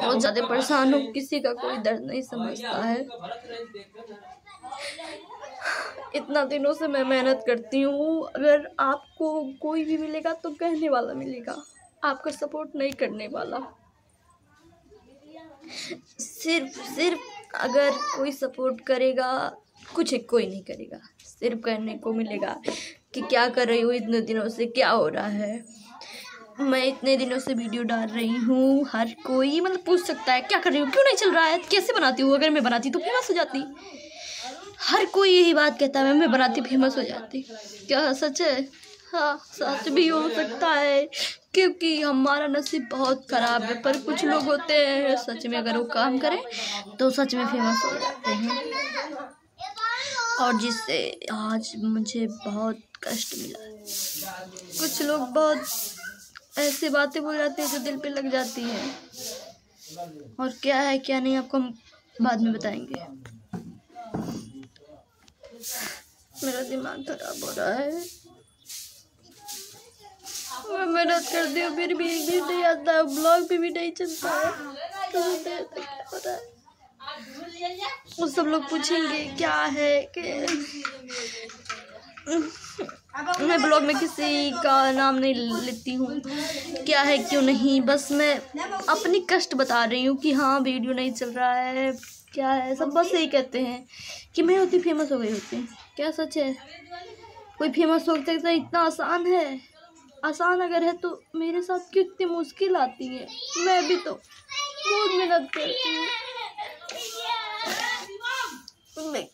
बहुत ज़्यादा परेशान हूँ, किसी का कोई दर्द नहीं समझता है। इतना दिनों से मैं मेहनत करती हूँ, अगर आपको कोई भी मिलेगा तो कहने वाला मिलेगा, आपका सपोर्ट नहीं करने वाला। सिर्फ अगर कोई सपोर्ट करेगा, कुछ कोई नहीं करेगा, सिर्फ कहने को मिलेगा कि क्या कर रही हो इतने दिनों से, क्या हो रहा है। मैं इतने दिनों से वीडियो डाल रही हूँ, हर कोई मतलब पूछ सकता है क्या कर रही हो, क्यों नहीं चल रहा है, कैसे बनाती हूँ, अगर मैं बनाती तो फेमस हो जाती। हर कोई यही बात कहता है, मैं बनाती फेमस हो जाती। क्या सच है? हाँ, सच भी हो सकता है, क्योंकि हमारा नसीब बहुत ख़राब है। पर कुछ लोग होते हैं सच में, अगर वो काम करें तो सच में फेमस हो जाते हैं, और जिससे आज मुझे बहुत कष्ट मिला। कुछ लोग बहुत ऐसी बातें बोल जाते हैं जो दिल पे लग जाती हैं, और क्या है क्या नहीं आपको हम बाद में बताएंगे। मेरा दिमाग खराब हो रहा है, मैं मेहनत करती हूँ फिर भी एक दिन नहीं आता, ब्लॉग पे भी नहीं चलता है। तो क्या हो रहा है? वो सब लोग पूछेंगे क्या है कि मैं ब्लॉग में किसी का नाम नहीं लेती हूँ, क्या है क्यों नहीं, बस मैं अपनी कष्ट बता रही हूँ कि हाँ वीडियो नहीं चल रहा है, क्या है। सब बस यही कहते हैं कि मैं होती फेमस हो गई होती। क्या सच है? कोई फेमस हो सकता है? इतना आसान है? आसान अगर है तो मेरे साथ क्यों इतनी मुश्किल आती है? मैं भी तो बहुत मेहनत करती हूँ। मैं